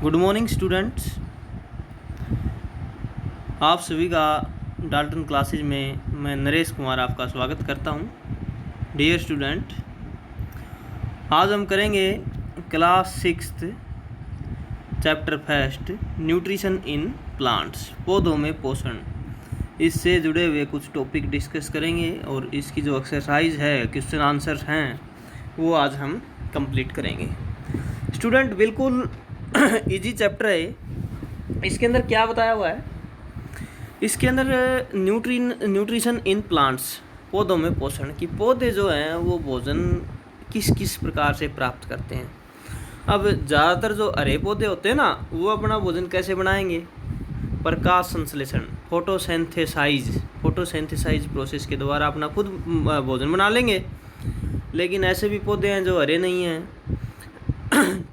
Good morning students. आप सभी का डाल्टन क्लासेज में मैं नरेश कुमार आपका स्वागत करता हूं। डियर स्टूडेंट, आज हम करेंगे class 6th chapter first nutrition in plants, पौधों में पोषण। इससे जुड़े हुए कुछ टॉपिक डिस्कस करेंगे और इसकी जो एक्सरसाइज है, क्वेश्चन आंसर्स हैं, वो आज हम कंप्लीट करेंगे। स्टूडेंट, बिल्कुल इजी चैप्टर है। इसके अंदर क्या बताया हुआ है? इसके अंदर न्यूट्रिशन इन प्लांट्स, पौधों में पोषण, कि पौधे जो हैं वो भोजन किस किस प्रकार से प्राप्त करते हैं। अब ज़्यादातर जो हरे पौधे होते हैं ना, वो अपना भोजन कैसे बनाएंगे? प्रकाश संश्लेषण, फोटोसिंथेसाइज प्रोसेस के द्वारा अपना खुद भोजन बना लेंगे। लेकिन ऐसे भी पौधे हैं जो हरे नहीं हैं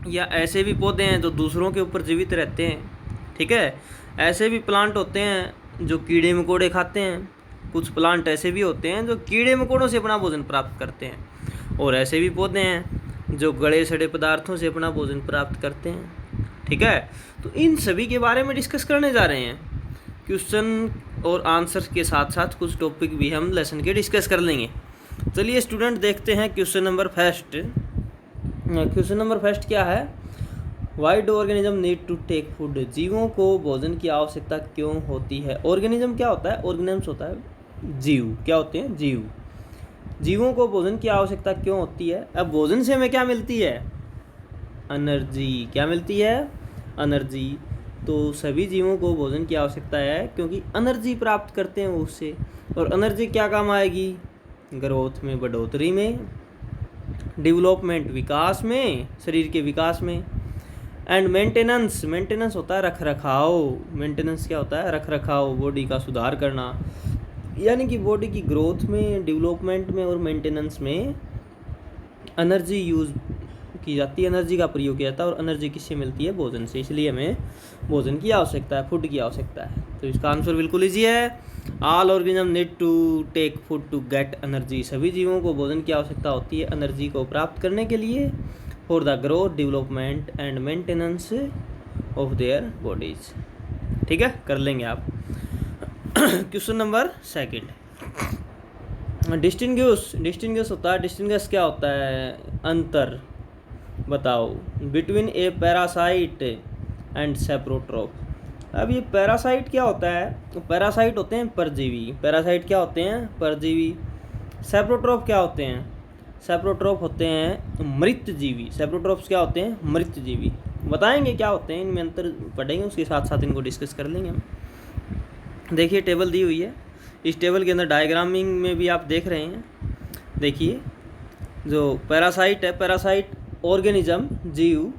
या ऐसे भी पौधे हैं जो दूसरों के ऊपर जीवित रहते हैं। ठीक है, ऐसे भी प्लांट होते हैं जो कीड़े मकोड़े खाते हैं। कुछ प्लांट ऐसे भी होते हैं जो कीड़े मकोड़ों से अपना भोजन प्राप्त करते हैं, और ऐसे भी पौधे हैं जो गले सड़े पदार्थों से अपना भोजन प्राप्त करते हैं। ठीक है, तो इन सभी के बारे में डिस्कस करने जा रहे हैं। क्वेश्चन और आंसर के साथ साथ कुछ टॉपिक भी हम लेसन के डिस्कस कर लेंगे। चलिए स्टूडेंट, देखते हैं question number first. Question number first क्या है? Why do organism need to take food? जीवों को भोजन की आवश्यकता क्यों होती है? ऑर्गेनिज्म क्या होता है? ऑर्गेनिज्म होता है जीव। क्या होते हैं? जीव। जीवों को भोजन की आवश्यकता क्यों होती है? अब भोजन से हमें क्या मिलती है? एनर्जी। क्या मिलती है? एनर्जी। तो सभी जीवों को भोजन की आवश्यकता है क्योंकि एनर्जी प्राप्त करते हैं उससे। और एनर्जी क्या काम आएगी? ग्रोथ में, बढ़ोतरी में, डेवलपमेंट विकास में, शरीर के विकास में। एंड मेंटेनेंस, मेंटेनेंस होता है रख रखाव। मेंटेनेंस क्या होता है? रख रखाव, बॉडी का सुधार करना। यानी कि बॉडी की ग्रोथ में, डेवलपमेंट में और मेंटेनेंस में एनर्जी यूज़ की जाती है, एनर्जी का प्रयोग किया जाता है। और एनर्जी किससे मिलती है? भोजन से। इसलिए हमें भोजन की आवश्यकता है, फूड की आवश्यकता है। तो इसका आंसर बिल्कुल ईजी है। All organism need to take food to get energy. सभी जीवों को भोजन की आवश्यकता होती है एनर्जी को प्राप्त करने के लिए, for the growth, development and maintenance of their bodies. ठीक है, कर लेंगे आप। क्वेश्चन नंबर सेकंड, डिस्टिंग्विश होता है। डिस्टिंग्विश क्या होता है? अंतर बताओ बिटवीन ए पैरासाइट एंड सेप्रोट्रोफ। अब ये पैरासाइट क्या होता है? तो पैरासाइट होते हैं परजीवी। पैरासाइट क्या होते हैं? परजीवी। सेप्रोट्रोफ क्या होते हैं? सेप्रोट्रोफ होते हैं मृतजीवी। सेप्रोट्रोफ्स क्या होते हैं? मृतजीवी। बताएंगे क्या होते हैं, इनमें अंतर पढ़ेंगे, उसके साथ साथ इनको डिस्कस कर लेंगे हम। देखिए टेबल दी हुई है। इस टेबल के अंदर डायग्रामिंग में भी आप देख रहे हैं। देखिए जो पैरासाइट है, पैरासाइट ऑर्गेनिज्म, जीव,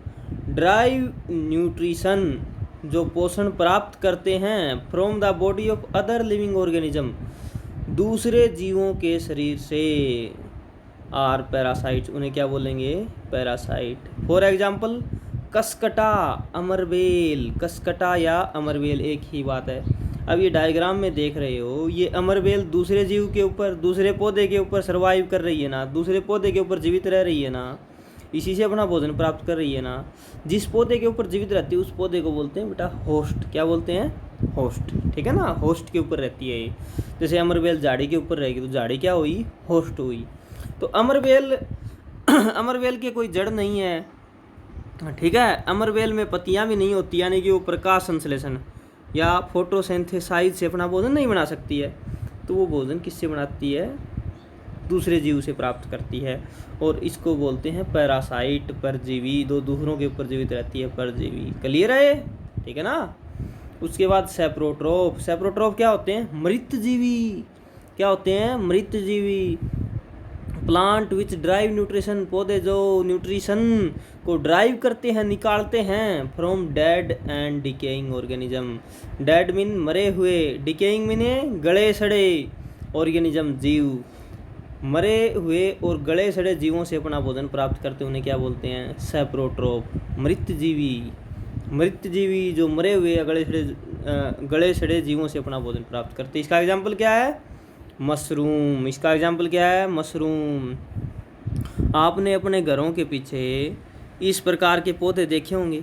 ड्राइव न्यूट्रिशन, जो पोषण प्राप्त करते हैं from the body of other living organism, दूसरे जीवों के शरीर से, आर पैरासाइट्स। उन्हें क्या बोलेंगे? पैरासाइट। फॉर एग्जाम्पल कसकटा, अमरबेल। कसकटा या अमरबेल एक ही बात है। अब ये डायग्राम में देख रहे हो, ये अमरबेल दूसरे जीव के ऊपर, दूसरे पौधे के ऊपर सर्वाइव कर रही है ना, दूसरे पौधे के ऊपर जीवित रह रही है ना, इसी से अपना भोजन प्राप्त कर रही है ना। जिस पौधे के ऊपर जीवित रहती है उस पौधे को बोलते हैं बेटा होस्ट। क्या बोलते हैं? होस्ट। ठीक है ना, होस्ट के ऊपर रहती है ये। जैसे अमरबेल झाड़ी के ऊपर रहेगी तो झाड़ी क्या हुई? होस्ट हुई। तो अमरबेल अमरबेल के कोई जड़ नहीं है। ठीक है, अमरबेल में पत्तियां भी नहीं होती, यानी कि वो प्रकाश संश्लेषण या फोटोसिंथेसाइज से अपना भोजन नहीं बना सकती है। तो वो भोजन किससे बनाती है? दूसरे जीव से प्राप्त करती है। और इसको बोलते हैं पैरासाइट, परजीवी। दो दूसरों के ऊपर जीवित रहती है, परजीवी। क्लियर है? ठीक है ना। उसके बाद सेप्रोट्रोफ। सेप्रोट्रोफ क्या होते हैं? मृतजीवी। क्या होते हैं? मृतजीवी। प्लांट विच ड्राइव न्यूट्रिशन, पौधे जो न्यूट्रिशन को ड्राइव करते हैं, निकालते हैं from dead and decaying organism. Dead mean मरे हुए, डिकेइंग मीने गले सड़े, ऑर्गेनिज्म जीव। मरे हुए और गले सड़े जीवों से अपना भोजन प्राप्त करते, उन्हें क्या बोलते हैं? सेप्रोट्रोफ, मृतजीवी। मृतजीवी जो मरे हुए या गले सड़े जीवों से अपना भोजन प्राप्त करते। इसका एग्जाम्पल क्या है? मशरूम। इसका एग्जाम्पल क्या है? मशरूम। आपने अपने घरों के पीछे इस प्रकार के पौधे देखे होंगे।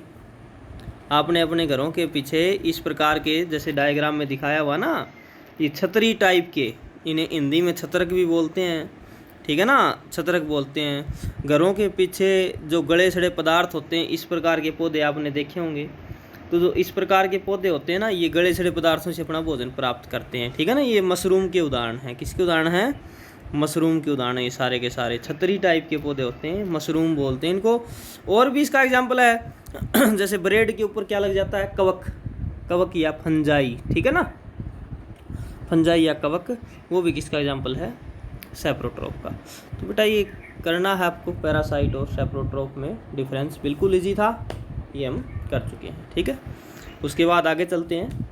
आपने अपने घरों के पीछे इस प्रकार के, जैसे डायग्राम में दिखाया हुआ ना, ये छतरी टाइप के, इन्हें हिंदी में छतरक भी बोलते हैं, ठीक है ना, छतरक बोलते हैं। घरों के पीछे जो गले सड़े पदार्थ होते हैं, इस प्रकार के पौधे आपने देखे होंगे। तो जो इस प्रकार के पौधे होते हैं ना, ये गले सड़े पदार्थों से अपना भोजन प्राप्त करते हैं, ठीक है ना। ये मशरूम के उदाहरण हैं। किसके उदाहरण हैं? मशरूम के उदाहरण है ये सारे के सारे। छतरी टाइप के पौधे होते हैं, मशरूम बोलते हैं इनको। और भी इसका एग्जाम्पल है जैसे ब्रेड के ऊपर क्या लग जाता है? कवक, कवक या फंजाई, ठीक है ना, फंजाई या कवक, वो भी किसका एग्जाम्पल है? सैप्रोट्रोप का। तो बेटा ये करना है आपको, पैरासाइट और सैप्रोट्रोप में डिफरेंस। बिल्कुल इजी था, ये हम कर चुके हैं, ठीक है। उसके बाद आगे चलते हैं।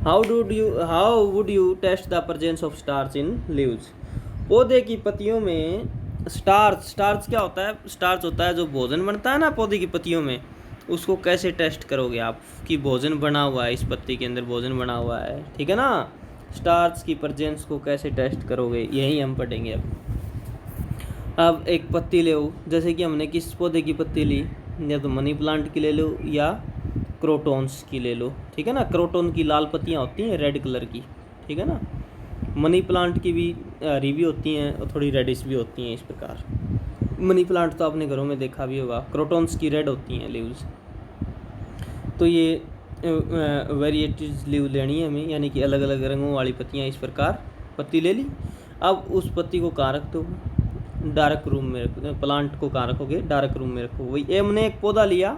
How would you test the presence of starch in leaves? पौधे की पत्तियों में स्टार्च क्या होता है? स्टार्च होता है जो भोजन बनता है ना पौधे की पत्तियों में, उसको कैसे टेस्ट करोगे आप कि भोजन बना हुआ है, इस पत्ती के अंदर भोजन बना हुआ है, ठीक है ना। स्टार्च की प्रेजेंस को कैसे टेस्ट करोगे, यही हम पढ़ेंगे अब एक पत्ती ले, जैसे कि हमने किस पौधे की पत्ती ली, या तो मनी प्लांट की ले लो या क्रोटोन्स की ले लो, ठीक है ना। क्रोटोन की लाल पत्तियाँ होती हैं रेड कलर की, ठीक है ना। मनी प्लांट की भी हरी भी होती हैं और थोड़ी रेडिश भी होती हैं इस प्रकार। मनी प्लांट तो आपने घरों में देखा भी होगा। क्रोटोन्स की रेड होती हैं लीव्स। तो ये वेरिएटीज लीव लेनी है हमें, यानी कि अलग अलग रंगों वाली पत्तियाँ इस प्रकार पत्ती ले ली। अब उस पत्ती को कहाँ रख दो? डार्क रूम में रख दो। प्लांट को कहाँ रखोगे? डार्क रूम में रखो। वही हमने एक पौधा लिया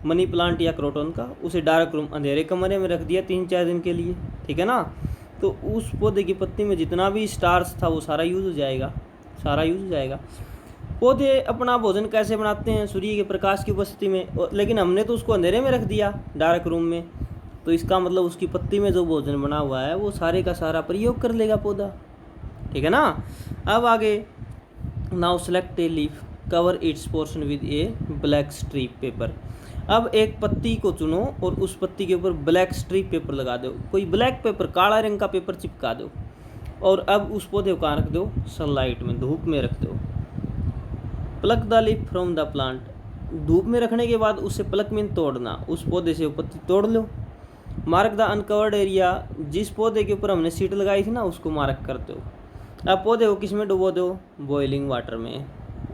मनी प्लांट या क्रोटोन का, उसे डार्क रूम अंधेरे कमरे में रख दिया 3-4 दिन के लिए, ठीक है ना। तो उस पौधे की पत्ती में जितना भी स्टार्च था वो सारा यूज़ हो जाएगा, सारा यूज़ हो जाएगा। पौधे अपना भोजन कैसे बनाते हैं? सूर्य के प्रकाश की उपस्थिति में, लेकिन हमने तो उसको अंधेरे में रख दिया डार्क रूम में, तो इसका मतलब उसकी पत्ती में जो भोजन बना हुआ है वो सारे का सारा प्रयोग कर लेगा पौधा, ठीक है ना। अब आगे, now select a leaf, cover it's portion with A black strip paper. अब एक पत्ती को चुनो और उस पत्ती के ऊपर ब्लैक स्ट्रिप पेपर लगा दो, कोई ब्लैक पेपर, काला रंग का पेपर चिपका दो। और अब उस पौधे को कहाँ रख दो? सनलाइट में, धूप में रख दो। Plug the leaf from the plant, धूप में रखने के बाद उसे प्लक में तोड़ना, उस पौधे से वो पत्ती तोड़ लो। मार्क द अनकवर्ड एरिया, जिस पौधे के ऊपर हमने सीट लगाई थी ना उसको मार्क कर दो। अब पौधे को किस में डुबो दो? बॉइलिंग वाटर में,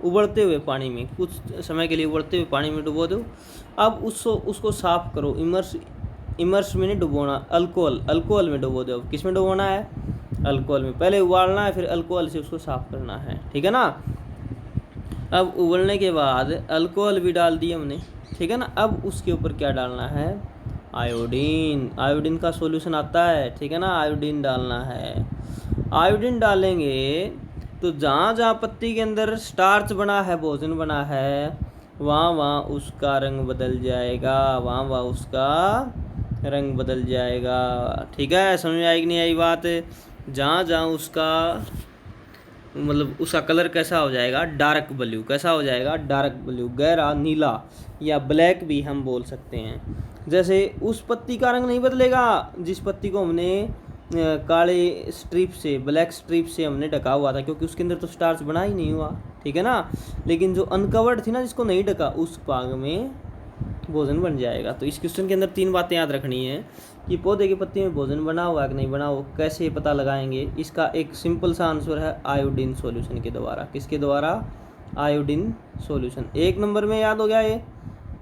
उबलते हुए पानी में, कुछ समय के लिए उबलते हुए पानी में डुबो दो। अब उसको साफ करो। इमर्स में नहीं डुबोना, अल्कोहल में डुबो दो। किस में डुबोना है? अल्कोहल में। पहले उबालना है, फिर अल्कोहल से उसको साफ करना है, ठीक है ना। अब उबलने के बाद अल्कोहल भी डाल दिए हमने, ठीक है ना। अब उसके ऊपर क्या डालना है? आयोडीन। आयोडीन का सॉल्यूशन आता है, ठीक है ना, आयोडीन डालना है। आयोडीन डालेंगे तो जहाँ जहाँ पत्ती के अंदर स्टार्च बना है, भोजन बना है, वहाँ उसका रंग बदल जाएगा, वहाँ उसका रंग बदल जाएगा, ठीक है। समझ आई कि नहीं आई बात? जहाँ जहाँ उसका मतलब उसका कलर कैसा हो जाएगा? Dark blue. कैसा हो जाएगा? डार्क ब्लू, गहरा नीला, या ब्लैक भी हम बोल सकते हैं। जैसे उस पत्ती का रंग नहीं बदलेगा जिस पत्ती को हमने काले स्ट्रिप से, ब्लैक स्ट्रिप से हमने ढका हुआ था, क्योंकि उसके अंदर तो स्टार्च बना ही नहीं हुआ, ठीक है ना। लेकिन जो अनकवर्ड थी ना, जिसको नहीं ढका, उस भाग में भोजन बन जाएगा। तो इस क्वेश्चन के अंदर 3 बातें याद रखनी है कि पौधे की पत्ती में भोजन बना हुआ है कि नहीं बना हुआ, कैसे पता लगाएंगे। इसका एक सिंपल सा आंसर है आयोडीन सॉल्यूशन के द्वारा। किसके द्वारा? Iodine solution. 1 नंबर में याद हो गया ये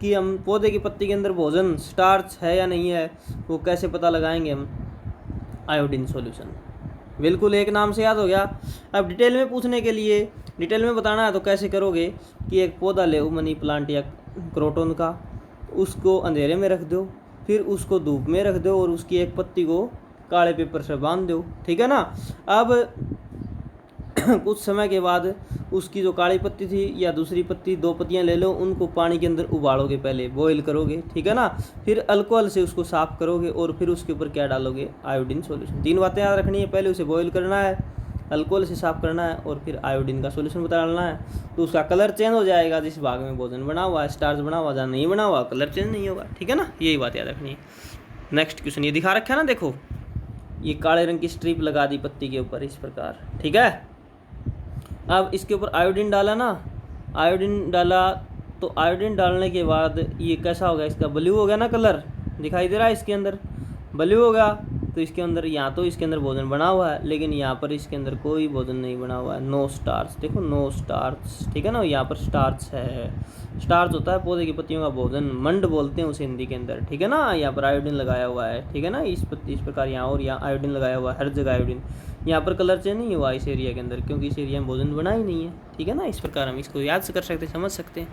कि हम पौधे की पत्ती के अंदर भोजन स्टार्च है या नहीं है, वो कैसे पता लगाएंगे हम? Iodine solution. बिल्कुल, एक नाम से याद हो गया। अब डिटेल में पूछने के लिए, डिटेल में बताना है तो कैसे करोगे कि एक पौधा ले मनी प्लांट या क्रोटोन का, उसको अंधेरे में रख दो, फिर उसको धूप में रख दो और उसकी एक पत्ती को काले पेपर से बांध दो, ठीक है ना। अब कुछ समय के बाद उसकी जो काली पत्ती थी या दूसरी पत्ती, 2 पत्तियां ले लो, उनको पानी के अंदर उबालोगे, पहले बॉईल करोगे, ठीक है ना। फिर अल्कोहल से उसको साफ करोगे और फिर उसके ऊपर क्या डालोगे? Iodine solution. 3 बातें याद रखनी है, पहले उसे बॉईल करना है, अल्कोहल से साफ करना है और फिर आयोडीन का सॉल्यूशन बता डालना है। तो उसका कलर चेंज हो जाएगा जिस भाग में भोजन बना हुआ है, स्टार्च बना हुआ, जहाँ नहीं बना हुआ कलर चेंज नहीं होगा, ठीक है ना। यही बात याद रखनी है। नेक्स्ट क्वेश्चन ये दिखा रखा है ना, देखो ये काले रंग की स्ट्रिप लगा दी पत्ती के ऊपर इस प्रकार, ठीक है। अब इसके ऊपर आयोडीन डाला ना, आयोडीन डाला तो आयोडीन डालने के बाद ये कैसा हो गया, इसका ब्लू हो गया ना, कलर दिखाई दे रहा है इसके अंदर, ब्लू होगा। तो इसके अंदर यहाँ तो इसके अंदर भोजन बना हुआ है, लेकिन यहाँ पर इसके अंदर कोई भोजन नहीं बना हुआ है, नो स्टार्च। देखो नो स्टार्च, ठीक है ना, यहाँ पर स्टार्च है। स्टार्च होता है पौधे की पत्तियों का भोजन, मंड बोलते हैं उसे हिंदी के अंदर, ठीक है ना। यहाँ पर आयोडीन लगाया हुआ है, ठीक है ना, इस प्रकार यहाँ और यहाँ आयोडीन लगाया हुआ है, हर जगह आयोडीन। यहाँ पर कलर चेंज नहीं हुआ इस एरिया के अंदर, क्योंकि इस एरिया में भोजन बना ही नहीं है, ठीक है ना। इस प्रकार हम इसको याद से कर सकते, समझ सकते हैं।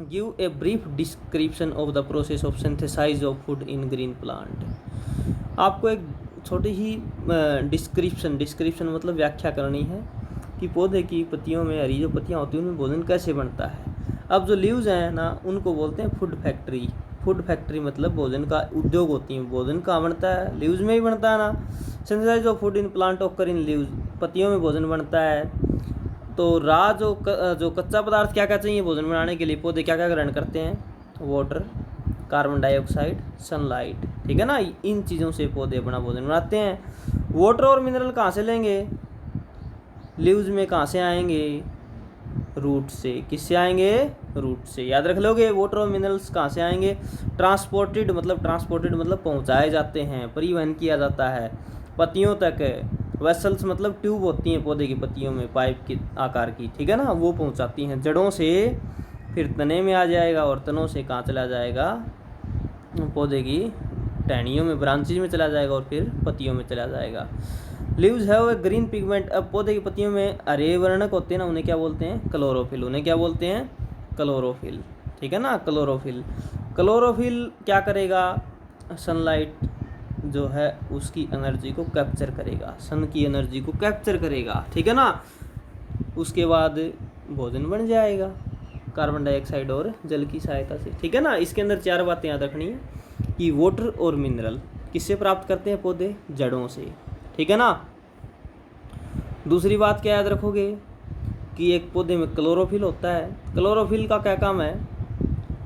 Give a brief description of the process of synthesise of food in green plant. आपको एक छोटी ही डिस्क्रिप्शन मतलब व्याख्या करनी है कि पौधे की पत्तियों में, हरी जो पत्तियाँ होती हैं उनमें भोजन कैसे बनता है। अब जो लीव्स हैं ना, उनको बोलते हैं फूड फैक्ट्री। फूड फैक्ट्री मतलब भोजन का उद्योग होती है। भोजन कहाँ बनता है, लीव्स में ही बनता है ना। Synthesise of food in plant occur in leaves, पत्तियों में भोजन बनता है। तो जो कच्चा पदार्थ क्या क्या चाहिए भोजन बनाने के लिए, पौधे क्या क्या ग्रहण करते हैं, वाटर, कार्बन डाइऑक्साइड, सनलाइट, ठीक है ना। इन चीज़ों से पौधे अपना भोजन बनाते हैं। वाटर और मिनरल कहाँ से लेंगे, लीव्स में कहाँ से आएंगे, रूट से। किससे आएंगे, रूट से, याद रख लोगे। वाटर और मिनरल्स कहाँ से आएंगे, ट्रांसपोर्टेड मतलब पहुँचाए जाते हैं, परिवहन किया जाता है पत्तियों तक। वेसल्स मतलब ट्यूब होती हैं पौधे की पत्तियों में, पाइप के आकार की, ठीक है ना, वो पहुंचाती हैं जड़ों से, फिर तने में आ जाएगा, और तनों से कहाँ चला जाएगा, पौधे की टहनियों में, ब्रांचेज में चला जाएगा, और फिर पत्तियों में चला जाएगा। Leaves have a green pigment. अब पौधे की पत्तियों में हरे वर्णक होते हैं ना, उन्हें क्या बोलते हैं, क्लोरोफिल। उन्हें क्या बोलते हैं, क्लोरोफिल, ठीक है ना, क्लोरोफिल। क्लोरोफिल क्या करेगा, सनलाइट जो है उसकी एनर्जी को कैप्चर करेगा, सन की एनर्जी को कैप्चर करेगा, ठीक है ना। उसके बाद भोजन बन जाएगा कार्बन डाइऑक्साइड और जल की सहायता से, ठीक है ना। इसके अंदर 4 बातें याद रखनी है कि वाटर और मिनरल किससे प्राप्त करते हैं पौधे, जड़ों से, ठीक है ना। दूसरी बात क्या याद रखोगे कि एक पौधे में क्लोरोफिल होता है। क्लोरोफिल का क्या काम है,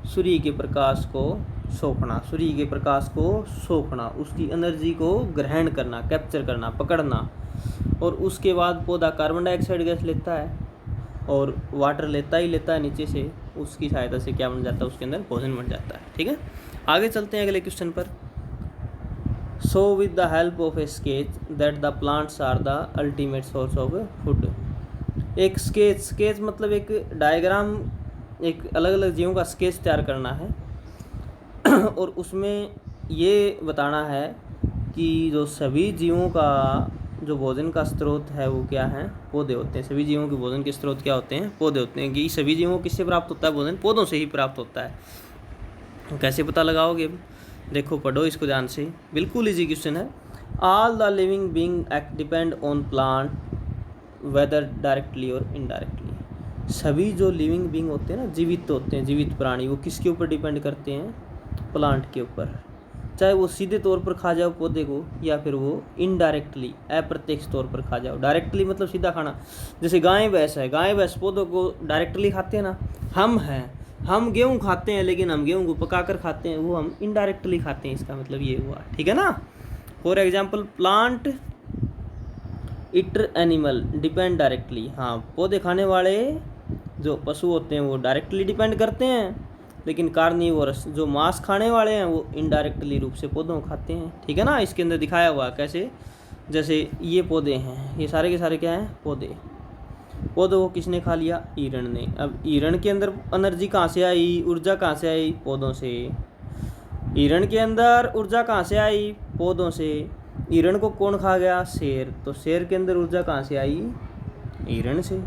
सूर्य के प्रकाश को सोखना, सूर्य के प्रकाश को सोखना, उसकी एनर्जी को ग्रहण करना, कैप्चर करना, पकड़ना। और उसके बाद पौधा कार्बन डाइऑक्साइड गैस लेता है और वाटर लेता ही लेता है नीचे से, उसकी सहायता से क्या बन जाता है, उसके अंदर भोजन बन जाता है, ठीक है। आगे चलते हैं अगले क्वेश्चन पर। Show with the help of a sketch that the plants are the ultimate source of food. एक स्केच मतलब एक डायग्राम, एक अलग अलग जीवों का स्केच तैयार करना है और उसमें ये बताना है कि जो सभी जीवों का जो भोजन का स्रोत है वो क्या है, पौधे होते हैं। सभी जीवों के भोजन के स्रोत क्या होते हैं, पौधे होते हैं। कि सभी जीवों को किससे प्राप्त होता है भोजन, पौधों से ही प्राप्त होता है। कैसे पता लगाओगे, देखो पढ़ो इसको ध्यान से, बिल्कुल इजी क्वेश्चन है। All the living being depend on plant whether directly और इनडायरेक्टली। सभी जो लिविंग बीइंग होते हैं ना, जीवित होते हैं, जीवित प्राणी, वो किसके ऊपर डिपेंड करते हैं, प्लांट के ऊपर। चाहे वो सीधे तौर पर खा जाओ पौधे को, या फिर वो इनडायरेक्टली, अप्रत्यक्ष तौर पर खा जाओ। डायरेक्टली मतलब सीधा खाना, जैसे गाय भैंस है, गाय भैंस पौधों को डायरेक्टली खाते हैं ना। हम गेहूँ खाते हैं, लेकिन हम गेहूँ को पका कर खाते हैं, वो हम इनडायरेक्टली खाते हैं, इसका मतलब ये हुआ, ठीक है ना। For example plant eater animal depend directly. हाँ, पौधे खाने वाले जो पशु होते हैं वो डायरेक्टली डिपेंड करते हैं, लेकिन कार्निवोरस जो मांस खाने वाले हैं वो इनडायरेक्टली रूप से पौधों को खाते हैं, ठीक है ना। इसके अंदर दिखाया हुआ कैसे, जैसे ये पौधे हैं, ये सारे के सारे क्या हैं, पौधे। पौधों को किसने खा लिया, ईरण ने। अब ईरण के अंदर एनर्जी कहाँ से आई, ऊर्जा कहाँ से आई, पौधों से। ईरण के अंदर ऊर्जा कहाँ से आई, पौधों से। ईरण को कौन खा गया, शेर। तो शेर के अंदर ऊर्जा कहाँ से आई, ईरण से।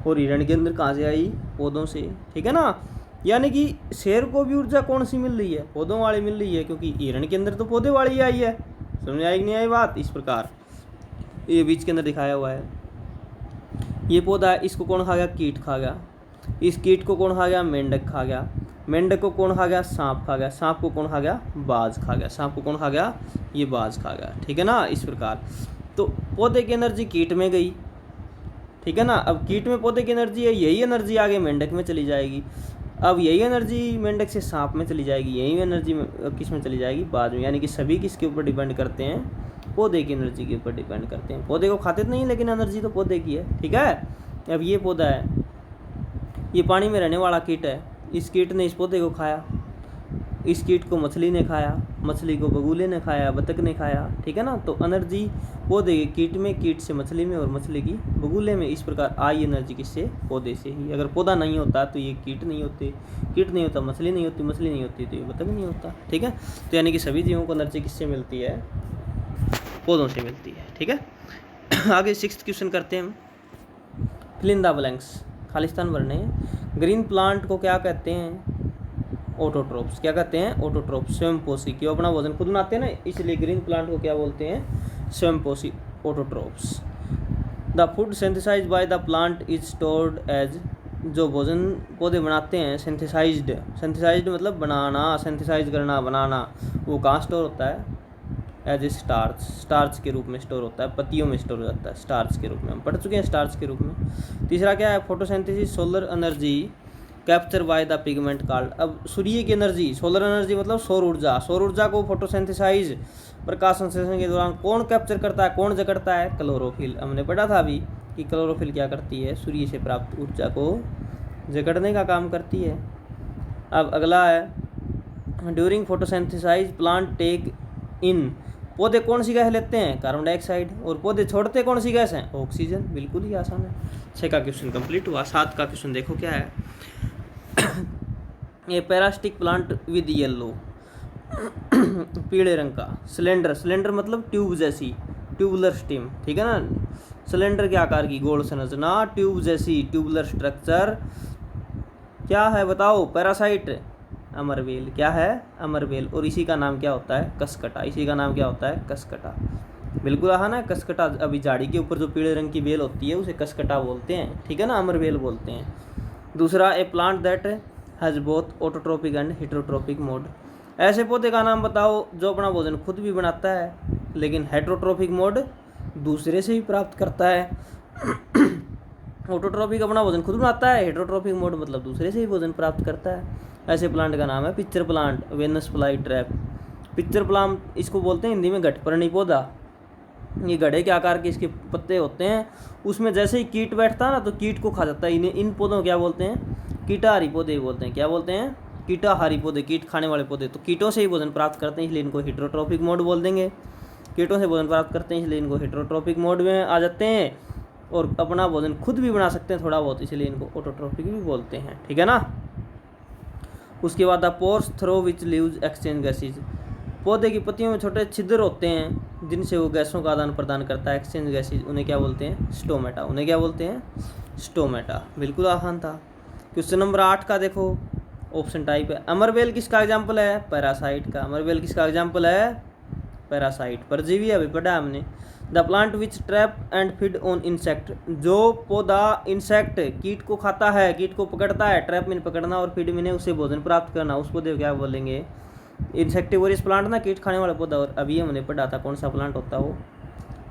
और ईरण के अंदर कहाँ से आई, पौधों से, ठीक है ना। यानी कि शेर को भी ऊर्जा कौन सी मिल रही है, पौधों वाली मिल रही है, क्योंकि ईरण के अंदर तो पौधे वाली आई है। समझ आई कि नहीं आई बात। इस प्रकार ये बीच के अंदर दिखाया हुआ है, ये पौधा है, इसको कौन खा गया, कीट खा गया। इस कीट को कौन खा गया, मेंढक खा गया। मेंढक को कौन खा गया, सांप खा गया। सांप को कौन खा गया, बाज खा गया। सांप को कौन खा गया, ये बाज खा गया, ठीक है ना। इस प्रकार तो पौधे की एनर्जी कीट में गई, ठीक है ना। अब कीट में पौधे की एनर्जी है, यही एनर्जी आगे मेंढक में चली जाएगी। अब यही एनर्जी मेंढक से सांप में चली जाएगी, यही एनर्जी किस में चली जाएगी, बाद में। यानी कि सभी किसके ऊपर डिपेंड करते हैं, पौधे की एनर्जी के ऊपर डिपेंड करते हैं। पौधे को खाते तो नहीं, लेकिन एनर्जी तो पौधे की है, ठीक है। अब ये पौधा है, ये पानी में रहने वाला कीट है, इस कीट ने इस पौधे को खाया, इस कीट को मछली ने खाया, मछली को बगुले ने खाया, बतख ने खाया, ठीक है ना। तो एनर्जी पौधे के कीट में, कीट से मछली में और मछली की बगुले में, इस प्रकार आई एनर्जी किससे? पौधे से ही। अगर पौधा नहीं होता तो ये कीट नहीं होते, कीट नहीं होता मछली नहीं होती, मछली नहीं होती तो ये बतख नहीं होता, ठीक है। तो यानी कि सभी जीवों को एनर्जी किससे मिलती है? पौधों से मिलती है, ठीक है। आगे 6th क्वेश्चन करते हैं। फिल इन द ब्लैंक्स, खालिस्तान भरने हैं। ग्रीन प्लांट को क्या कहते हैं? ऑटोट्रोप्स। क्या कहते हैं? ऑटोट्रोप्स, स्वयंपोषी। क्यों? अपना भोजन खुद बनाते हैं ना, इसलिए ग्रीन प्लांट को क्या बोलते हैं? स्वयंपोषी, autotrophs. The food synthesised by the plant is stored as, जो भोजन पौधे बनाते हैं, सिंथेसाइज्ड, सिंथेसाइज्ड मतलब बनाना, सिंथेसाइज करना, बनाना, वो कहाँ स्टोर होता है? एज ए स्टार्च, स्टार्च के रूप में स्टोर होता है, पत्तियों में स्टोर हो जाता है स्टार्च के रूप में, हम पढ़ चुके हैं स्टार्च के रूप में। तीसरा क्या है? Photosynthesis, solar energy capture by the pigment called. अब सूर्य की एनर्जी, सोलर एनर्जी मतलब सौर ऊर्जा, सौर ऊर्जा को फोटोसिंथेसाइज, प्रकाश संश्लेषण के दौरान कौन कैप्चर करता है, कौन जकड़ता है? क्लोरोफिल। हमने पढ़ा था अभी कि क्लोरोफिल क्या करती है? सूर्य से प्राप्त ऊर्जा को जकड़ने का काम करती है। अब अगला है, ड्यूरिंग फोटोसिंथेसाइज प्लांट टेक इन, पौधे कौन सी गैस लेते हैं? Carbon dioxide. और पौधे छोड़ते कौन सी गैस हैं? ऑक्सीजन। बिल्कुल ही आसान है। 6 का क्वेश्चन कंप्लीट हुआ। 7 का क्वेश्चन देखो क्या है। ये पैरास्टिक प्लांट विद येलो, पीले रंग का, सिलेंडर, सिलेंडर मतलब ट्यूब जैसी, ट्यूबुलर स्टेम, ठीक है ना। सिलेंडर के आकार की गोल संरचना, ट्यूब जैसी, ट्यूबुलर स्ट्रक्चर, क्या है बताओ? पैरासाइट, अमरवेल। क्या है? अमरवेल। और इसी का नाम क्या होता है? कसकटा। इसी का नाम क्या होता है? कसकटा। बिल्कुल आहा ना, कसकटा। अभी झाड़ी के ऊपर जो पीले रंग की बेल होती है उसे कसकटा बोलते हैं, ठीक है ना, अमरवेल बोलते हैं। दूसरा, a plant that has both autotrophic and heterotrophic mode, ऐसे पौधे का नाम बताओ जो अपना भोजन खुद भी बनाता है लेकिन हेटेरोट्रोपिक मोड दूसरे से भी प्राप्त करता है। ऑटोट्रोपिक अपना भोजन खुद बनाता है, हेटेरोट्रोपिक मोड मतलब दूसरे से ही भोजन प्राप्त करता है। ऐसे प्लांट का नाम है pitcher plant, Venus fly trap. Pitcher plant इसको बोलते हैं हिंदी में घटपर्णी पौधा। ये गड्ढे के आकार के इसके पत्ते होते हैं, उसमें जैसे ही कीट बैठता है ना तो कीट को खा जाता है। इन्हें, इन पौधों को क्या बोलते हैं? कीटाहारी पौधे बोलते हैं। क्या बोलते हैं? कीटाहारी पौधे, कीट खाने वाले पौधे। तो कीटों से ही भोजन प्राप्त करते हैं इसलिए इनको हेटेरोट्रोपिक मोड बोल देंगे। कीटों से भोजन प्राप्त करते हैं इसलिए इनको हेटेरोट्रोपिक मोड में आ जाते हैं, और अपना भोजन खुद भी बना सकते हैं थोड़ा बहुत, इसलिए इनको ऑटोट्रोपिक भी बोलते हैं, ठीक है ना। उसके बाद the pores through which leaves exchange gases, पौधे की पत्तियों में छोटे छिद्र होते हैं जिनसे वो गैसों का आदान प्रदान करता है, एक्सचेंज गैसेज, उन्हें क्या बोलते हैं? स्टोमेटा। उन्हें क्या बोलते हैं? स्टोमेटा। बिल्कुल आसान था। क्वेश्चन नंबर 8 का देखो, ऑप्शन टाइप है। अमरवेल किसका एग्जाम्पल है? पैरासाइट का। अमरवेल किसका एग्जाम्पल है? पैरासाइट, परजीवी। अभी पढ़ा हमने। The plant which trap and feed on insect, जो पौधा इंसेक्ट, कीट को खाता है, कीट को पकड़ता है, ट्रैप में पकड़ना और फीड में उसे भोजन प्राप्त करना, उस पौधे को क्या बोलेंगे? इंसेक्टिवोरियस प्लांट ना, कीट खाने वाला पौधा। और अभी हमने पढ़ा था कौन सा प्लांट होता है वो?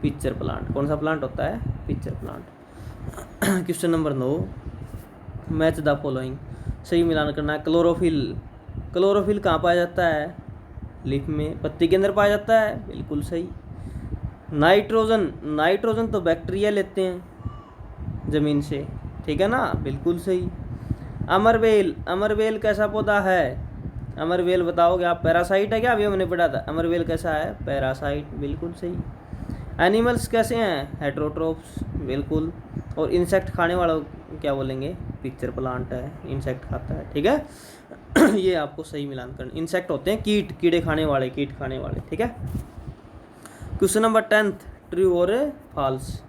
Pitcher plant. कौन सा प्लांट होता है? Pitcher plant. Question number 9, match the following, सही मिलान करना है। क्लोरोफिल, क्लोरोफिल कहाँ पाया जाता है? लीफ में, पत्ती के अंदर पाया जाता है, बिल्कुल सही। नाइट्रोजन, नाइट्रोजन तो बैक्टीरिया लेते हैं ज़मीन से, ठीक है ना, बिल्कुल सही। अमरवेल, अमरवेल कैसा पौधा है? अमरवेल बताओगे आप? पैरासाइट है क्या? अभी हमने पढ़ा था। अमरवेल कैसा है? पैरासाइट, बिल्कुल सही। एनिमल्स कैसे हैं? हेटेरोट्रोप्स, बिल्कुल। और इंसेक्ट खाने वाला क्या बोलेंगे? पिक्चर प्लांट है, इंसेक्ट खाता है, ठीक है। ये आपको सही मिलान करना। इंसेक्ट होते हैं कीट, कीड़े खाने वाले, कीट खाने वाले, ठीक है। क्वेश्चन नंबर 10, ट्रू और false.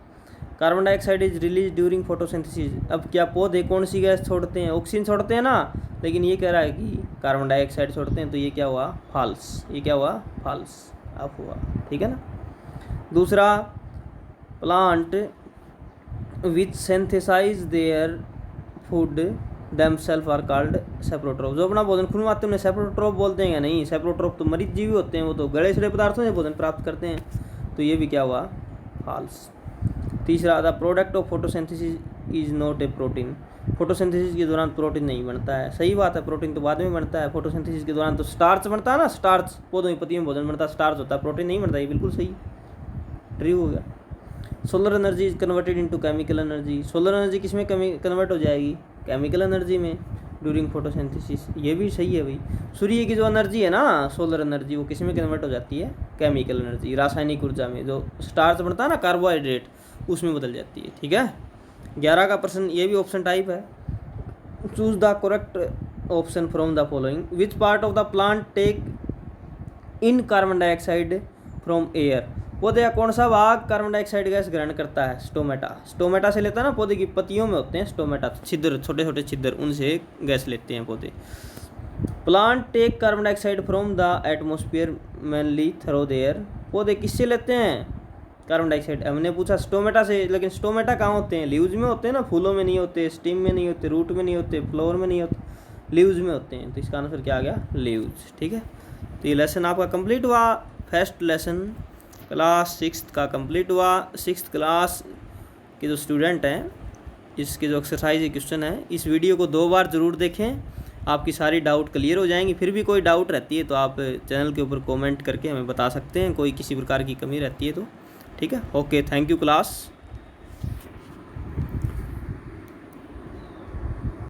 Carbon dioxide is release during photosynthesis, अब क्या पौधे कौन सी गैस छोड़ते हैं? ऑक्सीजन छोड़ते हैं ना, लेकिन ये कह रहा है कि कार्बन डाइऑक्साइड छोड़ते हैं, तो ये क्या हुआ? फॉल्स। ये क्या हुआ? फॉल्स, अब हुआ, ठीक है ना। दूसरा, plant which synthesise their food themselves are called saprotroph, जो अपना भोजन खुद बनाते हैं उन्हें सेप्रोट्रोप बोलते हैं या नहीं? सेप्रोट्रोप तो मरीज जीवी होते हैं, वो तो गले सड़े पदार्थों से भोजन प्राप्त करते हैं, तो ये भी क्या हुआ? फॉल्स। तीसरा, the product of photosynthesis is not a protein, photosynthesis के दौरान प्रोटीन नहीं बनता है, सही बात है, प्रोटीन तो बाद में बनता है, फोटोसिंथेसिस के दौरान तो स्टार्च बनता है ना, स्टार्च, पौधों की पत्तियों में भोजन बनता है, स्टार्च होता है, प्रोटीन नहीं बनता, ये बिल्कुल सही, ट्रू हो गया। Solar energy is converted into chemical energy, solar energy किस में कन्वर्ट हो जाएगी? केमिकल एनर्जी में ड्यूरिंग फोटोसिंथेसिस। ये भी सही है भाई। सूर्य की जो एनर्जी है ना, सोलर एनर्जी, वो किस में कन्वर्ट हो जाती है? केमिकल एनर्जी, रासायनिक ऊर्जा में। जो स्टार्च बनता है ना, कार्बोहाइड्रेट, उसमें बदल जाती है। ठीक है, 11 का प्रश्न ये भी ऑप्शन टाइप है। Choose the correct option from the following. Which part of the plant take in carbon dioxide from air. पौधे का कौन सा भाग कार्बन डाइऑक्साइड गैस ग्रहण करता है? स्टोमेटा। स्टोमेटा से लेता है ना, पौधे की पत्तियों में होते हैं स्टोमेटा, छिद्र, छोटे छोटे छिद्र, उनसे गैस लेते हैं पौधे। Plant take carbon dioxide from the atmosphere mainly through the air. पौधे किससे लेते हैं कार्बन डाइऑक्साइड? हमने पूछा स्टोमेटा से, लेकिन स्टोमेटा कहाँ होते हैं? लीव्स में होते हैं ना, फूलों में नहीं होते, स्टीम में नहीं होते, रूट में नहीं होते, फ्लोर में नहीं होते, लीव्स में होते हैं। तो इसका आंसर क्या आ गया? लीव्स। ठीक है, तो ये लेसन आपका कंप्लीट हुआ। फर्स्ट लेसन क्लास 6 का कंप्लीट हुआ। 6th क्लास के जो स्टूडेंट हैं, इसके जो एक्सरसाइज क्वेश्चन है, इस वीडियो को 2 बार ज़रूर देखें, आपकी सारी डाउट क्लियर हो जाएंगी। फिर भी कोई डाउट रहती है तो आप चैनल के ऊपर कमेंट करके हमें बता सकते हैं, कोई किसी प्रकार की कमी रहती है तो। ठीक है, ओके, थैंक यू क्लास।